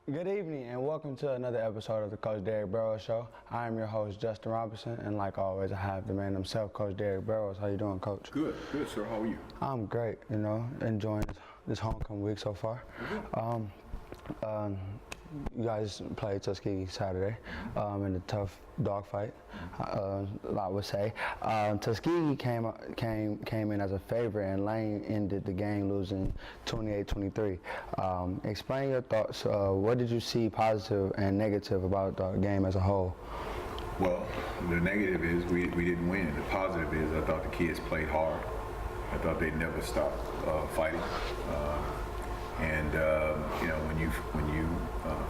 Good evening and welcome to another episode of the Coach Derrick Burroughs Show. I am your host, Justin Robinson, and like always, I have the man himself, Coach Derrick Burroughs. How you doing, Coach? Good, sir. How are you? I'm great, enjoying this homecoming week so far. You guys played Tuskegee Saturday in a tough dogfight, I would say. Tuskegee came in as a favorite, and Lane ended the game losing 28-23. Explain your thoughts. What did you see positive and negative about the game as a whole? Well, the negative is we didn't win. The positive is I thought the kids played hard. I thought they never stopped fighting. When you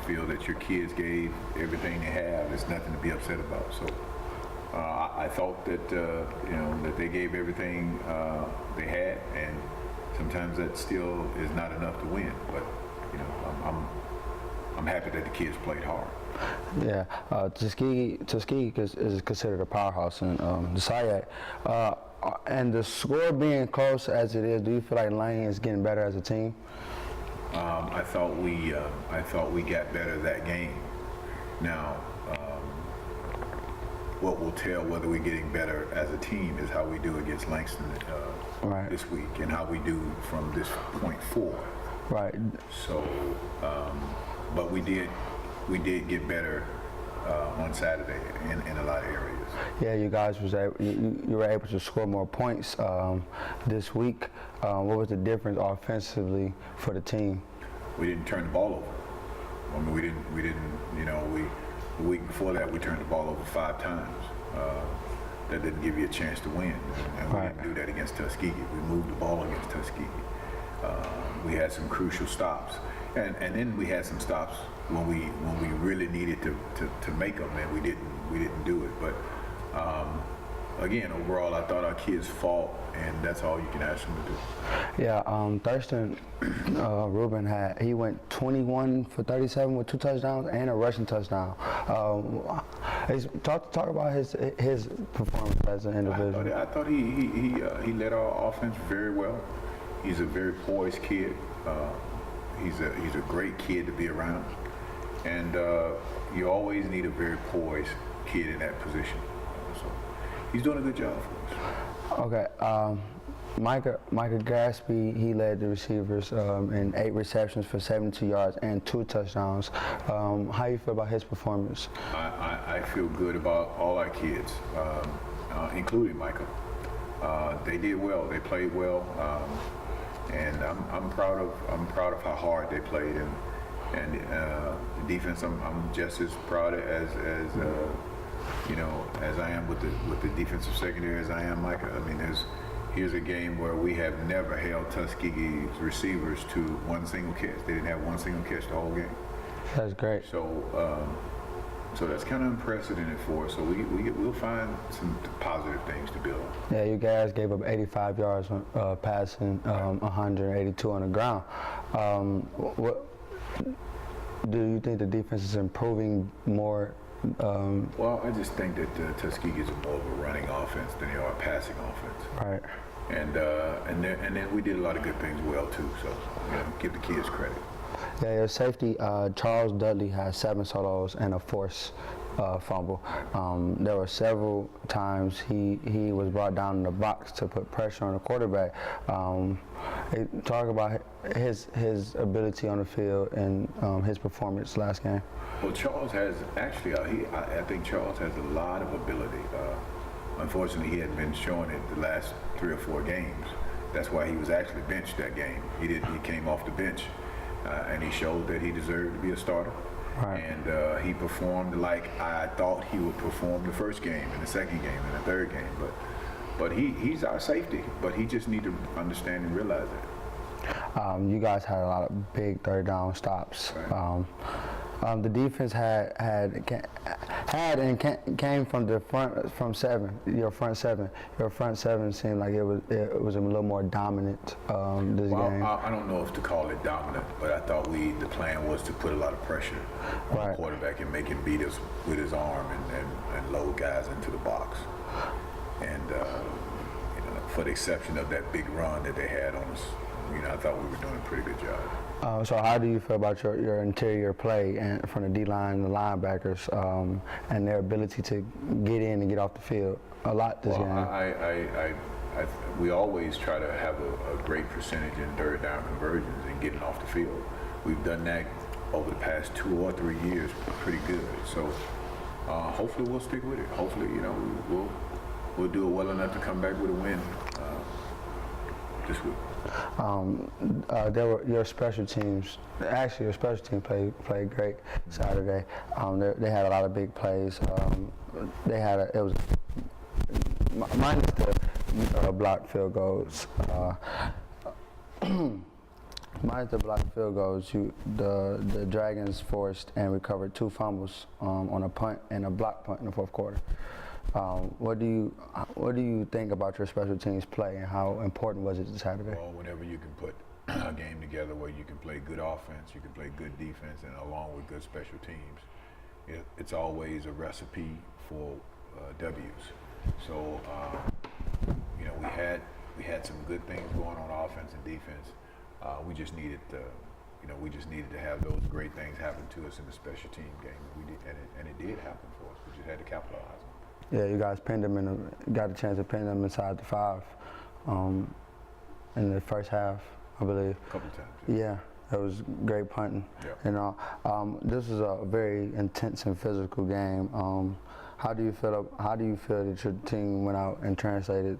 feel that your kids gave everything they have, there's nothing to be upset about. So I thought that that they gave everything they had, and sometimes that still is not enough to win. But I'm happy that the kids played hard. Yeah, Tuskegee is considered a powerhouse in the SIAC. And the score being close as it is, do you feel like Lane is getting better as a team? I thought we got better that game. Now, what will tell whether we're getting better as a team is how we do against Langston this week, and how we do from this point forward. Right. So, but we did get better on Saturday in a lot of areas. Yeah, you guys you were able to score more points this week. What was the difference offensively for the team? We didn't turn the ball over. I mean, we didn't. The week before that, we turned the ball over 5 times. That didn't give you a chance to win, and we didn't do that against Tuskegee. We moved the ball against Tuskegee. We had some crucial stops, and then we had some stops when we really needed to make them, and we didn't do it. But again, overall, I thought our kids fought, and that's all you can ask them to do. Yeah, Thurston Rubin went 21 for 37 with 2 touchdowns and a rushing touchdown. Talk about his performance as an individual. I thought he led our offense very well. He's a very poised kid. He's a great kid to be around, and you always need a very poised kid in that position. So he's doing a good job for us. Okay, Micah Gaspy, he led the receivers in 8 receptions for 72 yards and 2 touchdowns. How you feel about his performance? I feel good about all our kids, including Micah. They did well. They played well. And I'm proud of how hard they played, and the defense. I'm just as proud as I am with the defensive secondary as I am Micah. I mean, here's a game where we have never held Tuskegee's receivers to one single catch. They didn't have one single catch the whole game. That's great. So that's kind of unprecedented for us. So we'll find some positive things to build on. Yeah, you guys gave up 85 yards passing, 182 on the ground. What do you think the defense is improving more? Well, I just think that Tuskegee is more of a running offense than they are a passing offense. Right. And then we did a lot of good things well too. So give the kids credit. Yeah, your safety, Charles Dudley has 7 solos and a forced fumble. There were several times he was brought down in the box to put pressure on the quarterback. Talk about his ability on the field and his performance last game. Well, Charles has actually, I think Charles has a lot of ability. Unfortunately, he hadn't been showing it the last 3 or 4 games. That's why he was actually benched that game. He came off the bench. And he showed that he deserved to be a starter. Right. And he performed like I thought he would perform the first game, and the second game, and the third game. But he's our safety. But he just needs to understand and realize that. You guys had a lot of big third down stops. Right. The defense came from the from 7. Your front seven seemed like it was a little more dominant this game. I don't know if to call it dominant, but I thought the plan was to put a lot of pressure on the quarterback and make him beat us with his arm and load guys into the box. And for the exception of that big run that they had on us, I thought we were doing a pretty good job. So how do you feel about your interior play and from the D-line and the linebackers and their ability to get in and get off the field a lot this game? We always try to have a great percentage in third down conversions and getting off the field. We've done that over the past 2 or 3 years pretty good. So hopefully we'll stick with it. Hopefully, we'll do it well enough to come back with a win this week. Your special teams. Actually, your special team played great Saturday. They had a lot of big plays. It was minus the blocked field goals. Minus the blocked field goals, the Dragons forced and recovered 2 fumbles on a punt and a block punt in the fourth quarter. What do you think about your special teams play and how important was it Saturday? Well, whenever you can put a game together where you can play good offense, you can play good defense, and along with good special teams, it's always a recipe for W's. So we had some good things going on offense and defense. We just needed to have those great things happen to us in the special team game. We did, and it did happen for us. We just had to capitalize on it. Yeah, you guys pinned them got a chance to pin them inside the 5 in the first half, I believe. A couple times. Yeah, that was great punting. Yeah. This is a very intense and physical game. How do you feel that your team went out and translated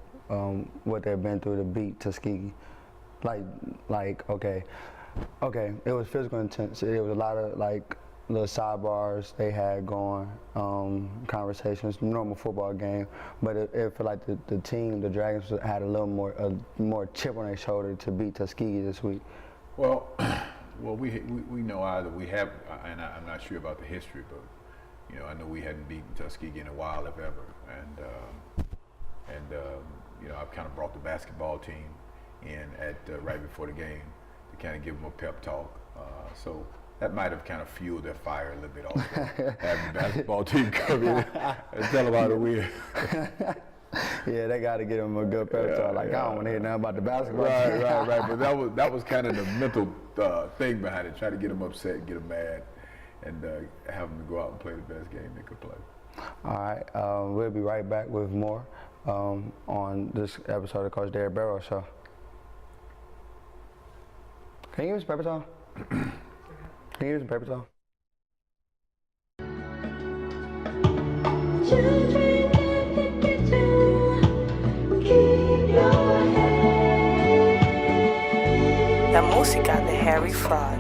what they've been through to beat Tuskegee? Okay, it was physical intense. It was a lot of little sidebars they had going, conversations, normal football game, but it felt like the team, the Dragons, had a more chip on their shoulder to beat Tuskegee this week. Well, we know either we have, and I'm not sure about the history, but I know we hadn't beaten Tuskegee in a while, if ever, and I've kind of brought the basketball team in at right before the game to kind of give them a pep talk. So that might have kind of fueled their fire a little bit also. Having the basketball team come in and tell them how to win. Yeah, they got to get them a good pep talk. I don't want to hear nothing about the basketball team. Right. But that was kind of the mental thing behind it. Try to get them upset, get them mad, and have them go out and play the best game they could play. All right, we'll be right back with more on this episode of Coach Derrick Burroughs Show. Can you use paper towel? Can you use a paper towel? La música de Harry Fraud.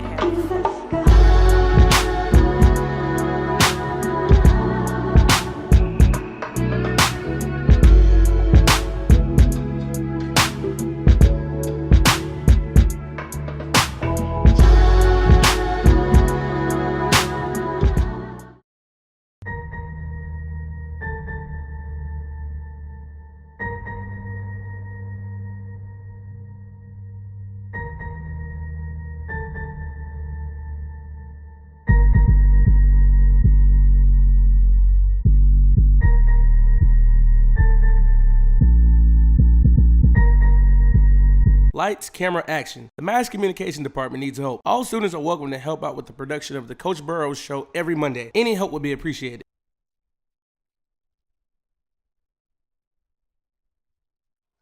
Lights, camera, action. The Mass Communication Department needs help. All students are welcome to help out with the production of the Coach Burroughs Show every Monday. Any help would be appreciated.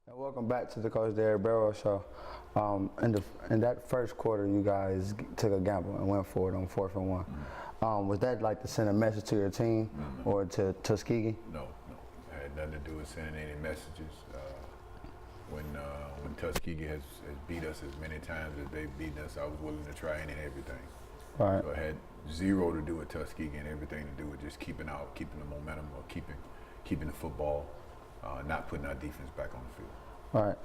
Welcome back to the Coach Derrick Burroughs Show. In that first quarter, you guys took a gamble and went for it on 4th and 1. Was that to send a message to your team or to Tuskegee? No. It had nothing to do with sending any messages. When Tuskegee has beat us as many times as they've beaten us, I was willing to try any and everything. Right. So it had zero to do with Tuskegee and everything to do with just keeping the momentum, or keeping the football, not putting our defense back on the field. Right.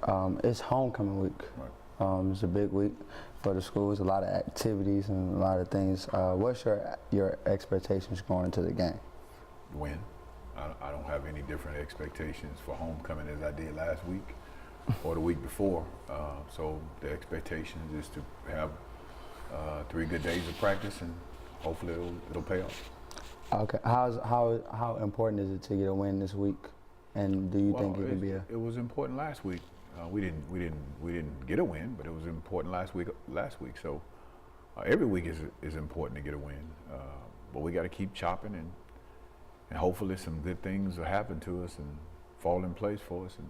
It's homecoming week. Right. It's a big week for the schools. A lot of activities and a lot of things. What's your expectations going into the game? Win. I don't have any different expectations for homecoming as I did last week or the week before. So the expectation is to have 3 good days of practice, and hopefully it'll pay off. Okay. How important is it to get a win this week? And do you think it could be a? It was important last week. We didn't get a win, but it was important last week. So Every week is important to get a win, but we got to keep chopping and hopefully some good things will happen to us and fall in place for us. And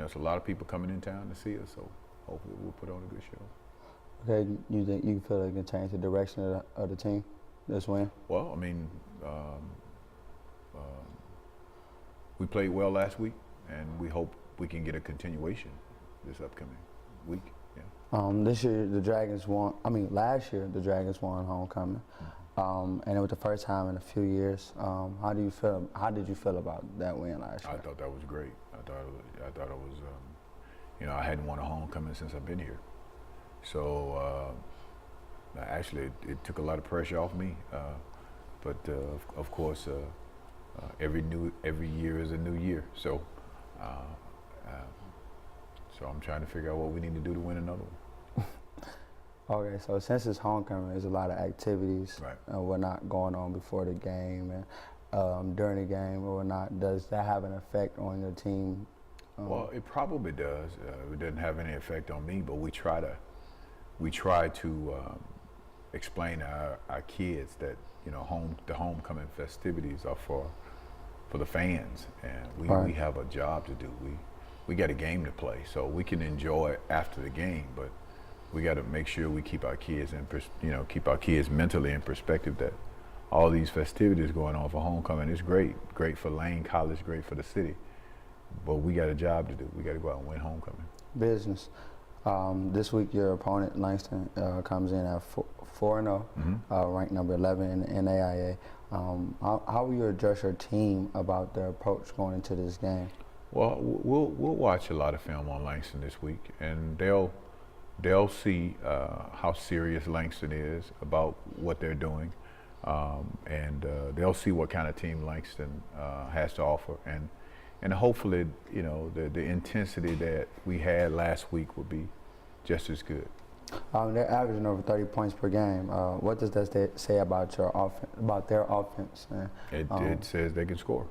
it's a lot of people coming in town to see us, so hopefully we'll put on a good show. Okay, you think you feel like it can change the direction of the team this win? Well, I mean, we played well last week, and we hope we can get a continuation this upcoming week. Yeah. This year the Dragons won. Last year the Dragons won homecoming, and it was the first time in a few years. How did you feel about that win last year? I thought that was great. I thought it was. I hadn't won a homecoming since I've been here, so actually it took a lot of pressure off me. But of course, every year is a new year. So I'm trying to figure out what we need to do to win another one. Okay, so since it's homecoming, there's a lot of activities Right. and whatnot going on before the game and during the game or whatnot. Does that have an effect on your team? Well, it probably does. It doesn't have any effect on me, but we try to explain to our kids that the homecoming festivities are for the fans, and we have a job to do. We got a game to play, so we can enjoy it after the game, but we got to make sure we keep our kids keep our kids mentally in perspective that all these festivities going on for homecoming is great for Lane College, great for the city, but we got a job to do. We got to go out and win homecoming. Business. This week your opponent Langston comes in at 4-0, ranked number 11 in the NAIA. How will you address your team about their approach going into this game? Well, we'll watch a lot of film on Langston this week, and they'll see how serious Langston is about what they're doing, and they'll see what kind of team Langston has to offer, and hopefully, the intensity that we had last week will be just as good. They're averaging over 30 points per game. What does that say about their offense? It says they can score.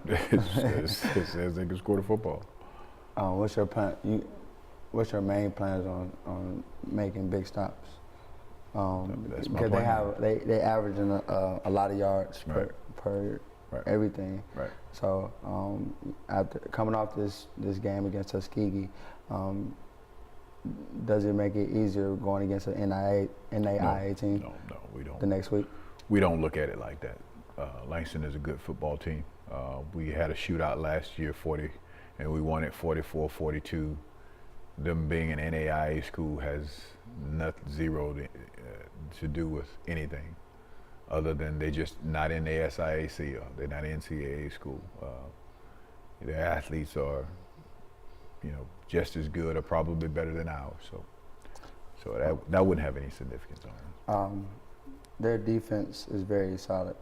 it says they can score the football. What's your plan? What's your main plans on making big stops? That's my because plan. they averaging a lot of yards per Right. everything. Right. So after coming off this game against Tuskegee, does it make it easier going against an NAIA team? No, we don't. The next week? We don't look at it like that. Langston is a good football team. We had a shootout last year, and we won it 44-42. Them being an NAIA school has zero to do with anything, other than they just not in the SIAC, or they're not NCAA school. Their athletes are, just as good or probably better than ours. So that wouldn't have any significance on it. Their defense is very solid.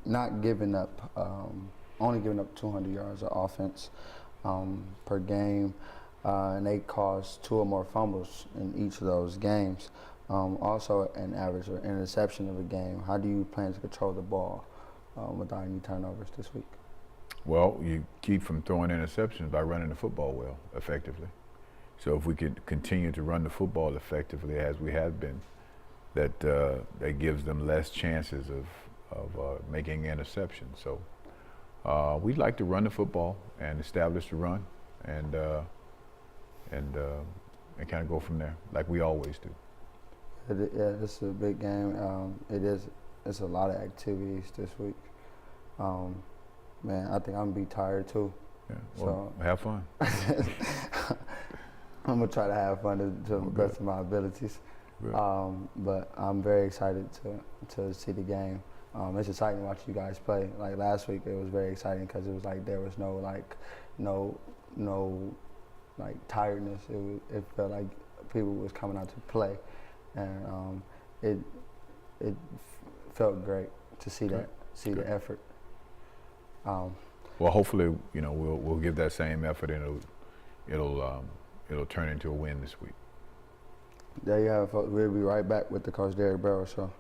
Not giving up, only giving up 200 yards of offense per game, and they caused 2 or more fumbles in each of those games. Also, an average or interception of a game. How do you plan to control the ball without any turnovers this week? Well, you keep from throwing interceptions by running the football well, effectively. So if we could continue to run the football effectively as we have been, that gives them less chances of making interceptions. So we'd like to run the football and establish the run, and kind of go from there, like we always do. Yeah, this is a big game. It's a lot of activities this week. Man, I think I'm gonna be tired too. Yeah, well, So have fun. I'm gonna try to have fun to the best of my abilities. Good. But I'm very excited to see the game. It's exciting to watch you guys play. Like last week, it was very exciting because it was like there was no tiredness. It felt like people was coming out to play, and it felt great to see Good. the effort. Well, hopefully, we'll give that same effort, and it'll turn into a win this week. There you have it, folks. We'll be right back with the Coach Derrick Burroughs Show.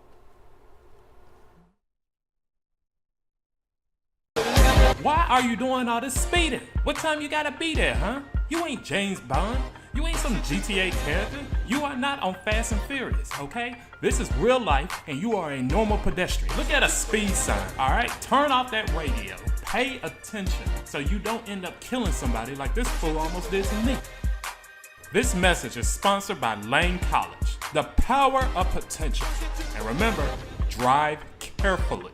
Why are you doing all this speeding? What time you gotta be there, huh? You ain't James Bond. You ain't some GTA character. You are not on Fast and Furious, okay? This is real life, and you are a normal pedestrian. Look at a speed sign, all right? Turn off that radio. Pay attention so you don't end up killing somebody like this fool almost did to me. This message is sponsored by Lane College, the power of potential. And remember, drive carefully.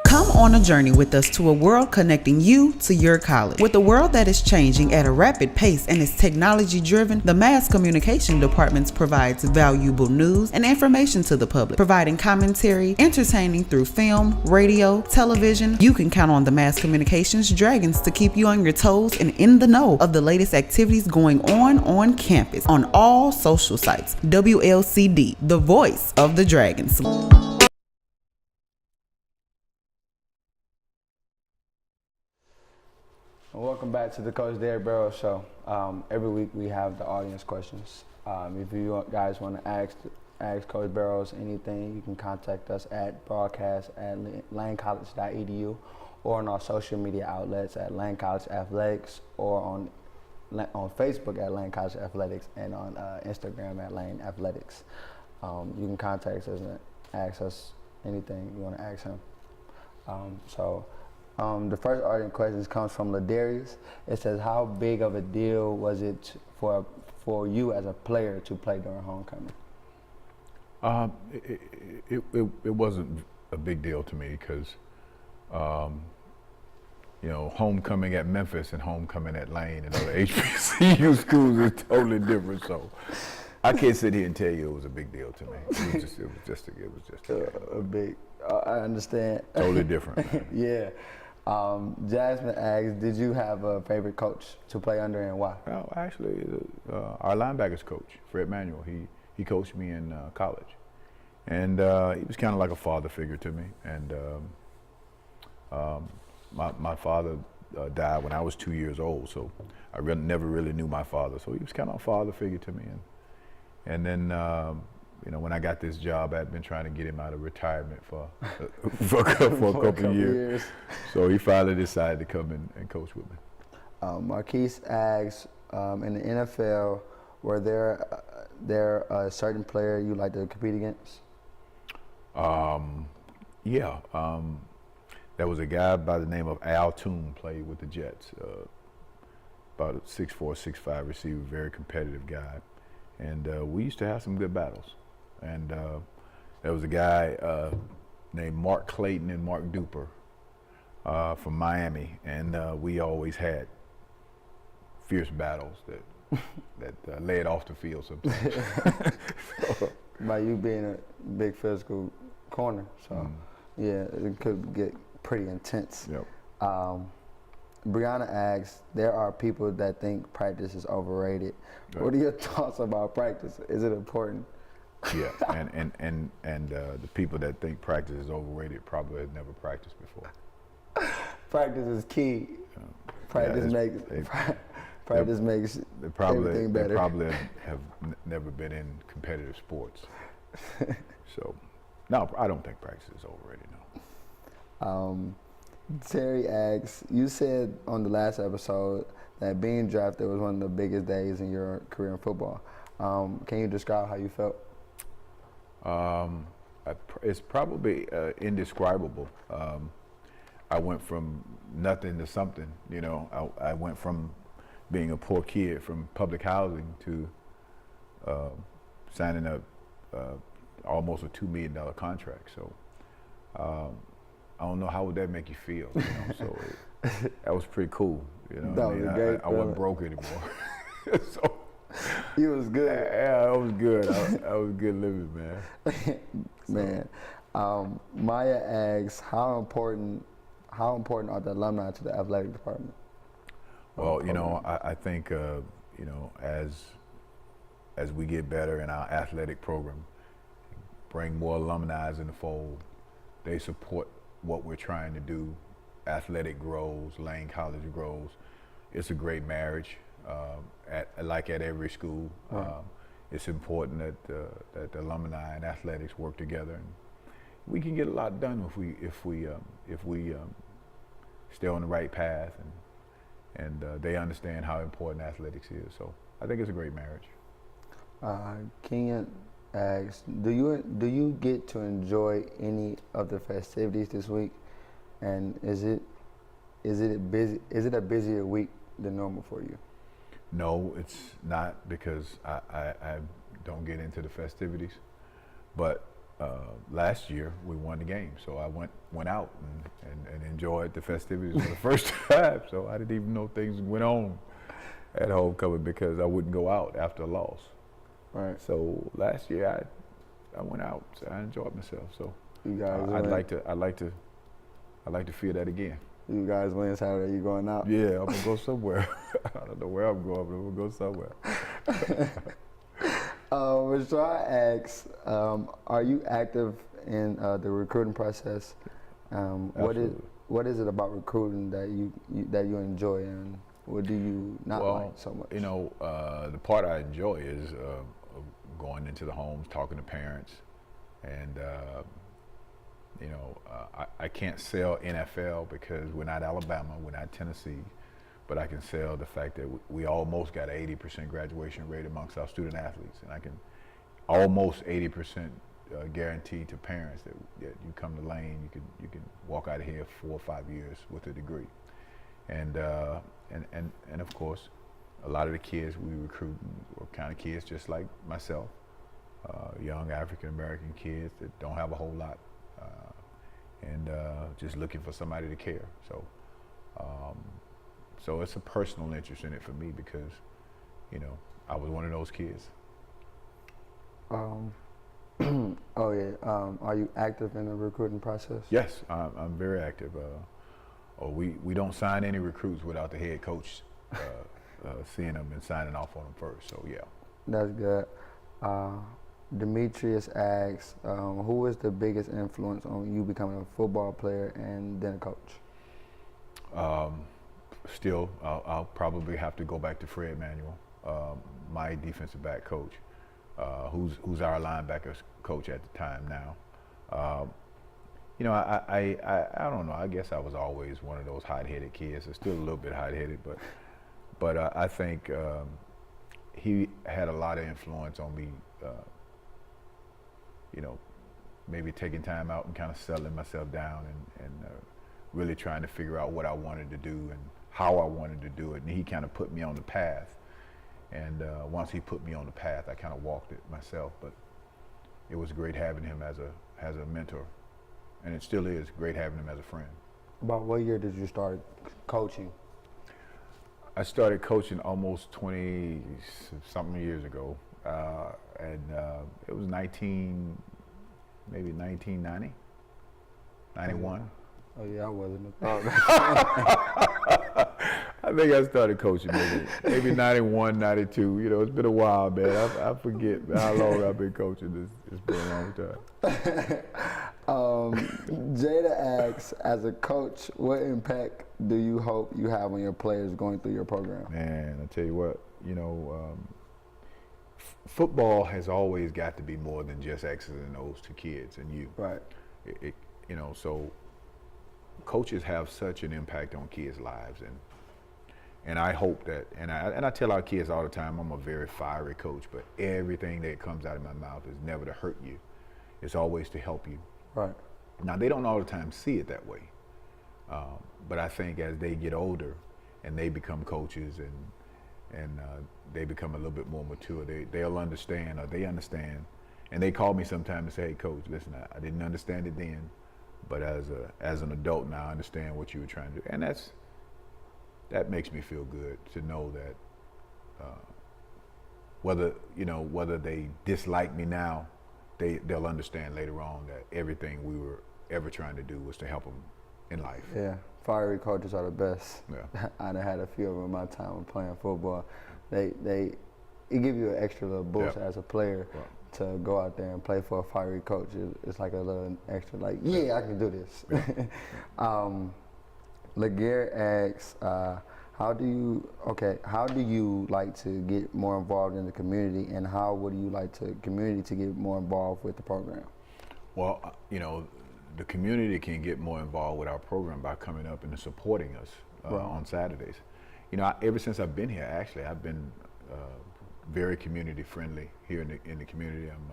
Come on a journey with us to a world connecting you to your college. With a world that is changing at a rapid pace and is technology driven, the Mass Communication Department provides valuable news and information to the public, providing commentary, entertaining through film, radio, television. You can count on the Mass Communications Dragons to keep you on your toes and in the know of the latest activities going on campus on all social sites. WLCD, the voice of the Dragons. Welcome back to the Coach Derrick Burroughs Show. Every week we have the audience questions. If you guys want to ask Coach Burroughs anything, you can contact us at broadcast@lanecollege.edu or on our social media outlets at Lane College Athletics or on Facebook at Lane College Athletics and on Instagram at Lane Athletics. You can contact us and ask us anything you want to ask him. The first audience question comes from Ladarius. It says, how big of a deal was it for you as a player to play during homecoming? It wasn't a big deal to me because, homecoming at Memphis and homecoming at Lane and other HBCU schools is totally different. So I can't sit here and tell you it was a big deal to me. It was just a big. I understand. Totally different. Man. Yeah. Jasmine asks, did you have a favorite coach to play under and why? Well, actually, our linebackers coach, Fred Manuel, he coached me in college. And he was kind of like a father figure to me. And my father died when I was 2 years old, so I never really knew my father. So he was kind of a father figure to me. And then, when I got this job, I'd been trying to get him out of retirement for a couple of years. So he finally decided to come and coach with me. Marquise asks, in the NFL, were there a certain player you like to compete against? Yeah. There was a guy by the name of Al Toon, played with the Jets. About a 6'4", 6'5" receiver, very competitive guy. And we used to have some good battles. And there was a guy named Mark Clayton and Mark Duper from Miami, and we always had fierce battles that led off the field sometimes. By you being a big physical corner, so yeah, it could get pretty intense. Yep. Brianna asks, there are people that think practice is overrated. Right. What are your thoughts about practice? Is it important? Yeah, and the people that think practice is overrated probably have never practiced before. Practice is key. Practice makes everything better. They probably have never been in competitive sports. So, no, I don't think practice is overrated, no. Terry asks, you said on the last episode that being drafted was one of the biggest days in your career in football. Can you describe how you felt? It's probably indescribable. I went from nothing to something, I went from being a poor kid from public housing to signing a almost a $2 million contract. So I don't know, how would that make you feel? So that was pretty cool. I wasn't broke anymore. So you was good. Yeah, I was good. I was good living, man. Man, Maya asks, how important are the alumni to the athletic department? Well, I think as we get better in our athletic program, bring more alumni in the fold, they support what we're trying to do. Athletic grows, Lane College grows. It's a great marriage. Like at every school, it's important that the alumni and athletics work together, and we can get a lot done if we stay on the right path they understand how important athletics is. So I think it's a great marriage. Kenyon asks, do you get to enjoy any of the festivities this week? And is it a busier week than normal for you? No, it's not, because I don't get into the festivities. But last year we won the game, so I went out and enjoyed the festivities for the first time. So I didn't even know things went on at homecoming because I wouldn't go out after a loss. Right. So last year I went out, so I enjoyed myself. So you guys, I'd like to feel that again. You guys win Saturday. You going out? Yeah, I'm gonna go somewhere. I don't know where I'm going, but I'm gonna go somewhere. Rashad asks, are you active in the recruiting process? What is it about recruiting that you enjoy, and what do you not like so much? You know, the part I enjoy is going into the homes, talking to parents, and you know, I can't sell NFL because we're not Alabama, we're not Tennessee, but I can sell the fact that we almost got an 80% graduation rate amongst our student athletes, and I can almost 80% guarantee to parents that you come to Lane, you can walk out of here 4 or 5 years with a degree, and of course, a lot of the kids we recruit are kind of kids just like myself, young African American kids that don't have a whole lot. And just looking for somebody to care. So, so it's a personal interest in it for me because, you know, I was one of those kids. Oh yeah. Are you active in the recruiting process? Yes, I'm very active. We don't sign any recruits without the head coach seeing them and signing off on them first. So yeah. That's good. Demetrius asks, who is the biggest influence on you becoming a football player and then a coach? Still, I'll probably have to go back to Fred Manuel, my defensive back coach, who's our linebackers coach at the time now. You know, I don't know. I guess I was always one of those hot-headed kids. I'm still a little bit hot-headed, but I think he had a lot of influence on me. You know, maybe taking time out and kind of settling myself down and really trying to figure out what I wanted to do and how I wanted to do it. And he kind of put me on the path. And once he put me on the path, I kind of walked it myself. But it was great having him as a mentor. And it still is great having him as a friend. About what year did you start coaching? I started coaching almost 20-something years ago. And it was maybe 1990, 91. Oh yeah, I wasn't. I think I started coaching maybe 91, 92. You know, it's been a while, man. I forget how long I've been coaching. It's been a long time. Jada asks, as a coach, what impact do you hope you have on your players going through your program? Man, I tell you what, you know, football has always got to be more than just X's and O's to kids and you. Right. You know, so coaches have such an impact on kids' lives, and I hope that, and I tell our kids all the time, I'm a very fiery coach, but everything that comes out of my mouth is never to hurt you. It's always to help you. Right. Now, they don't all the time see it that way, but I think as they get older and they become coaches and they become a little bit more mature, they'll understand, or they understand, and they call me sometimes and say, hey, Coach, listen, I didn't understand it then, but as an adult now, I understand what you were trying to do. And that makes me feel good to know that whether they dislike me now, they'll understand later on that everything we were ever trying to do was to help them in life. Yeah, fiery coaches are the best. Yeah. I done had a few of them in my time playing football. It give you an extra little boost as a player to go out there and play for a fiery coach. It's like a little extra, like, yeah, I can do this. Yeah. Laguerre asks, how do you like to get more involved in the community, and how would you like the community to get more involved with the program? Well, you know, the community can get more involved with our program by coming up and supporting us on Saturdays. ever since I've been here, actually, I've been very community friendly here in the community. I'm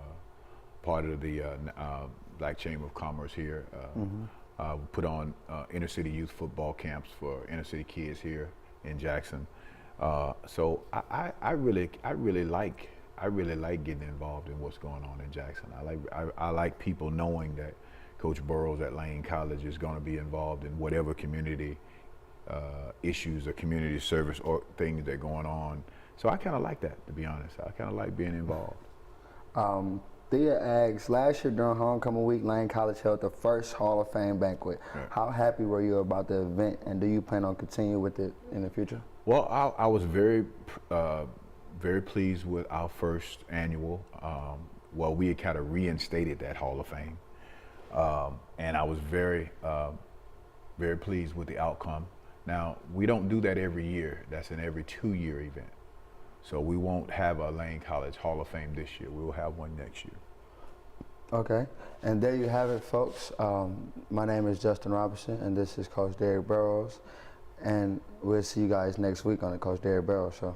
part of the Black Chamber of Commerce here. We put on inner city youth football camps for inner city kids here in Jackson. So I really like getting involved in what's going on in Jackson. I like people knowing that Coach Burroughs at Lane College is going to be involved in whatever community issues or community service or things that are going on. So I kind of like that, to be honest. I kind of like being involved. Thea asks, last year during homecoming week, Lane College held the first Hall of Fame banquet. Right. How happy were you about the event, and do you plan on continuing with it in the future? Well, I was very pleased with our first annual. We had kind of reinstated that Hall of Fame. And I was very pleased with the outcome. Now, we don't do that every year. That's an every 2-year event. So we won't have a Lane College Hall of Fame this year. We will have one next year. Okay, and there you have it, folks. My name is Justin Robinson, and this is Coach Derrick Burroughs. And we'll see you guys next week on the Coach Derrick Burroughs Show.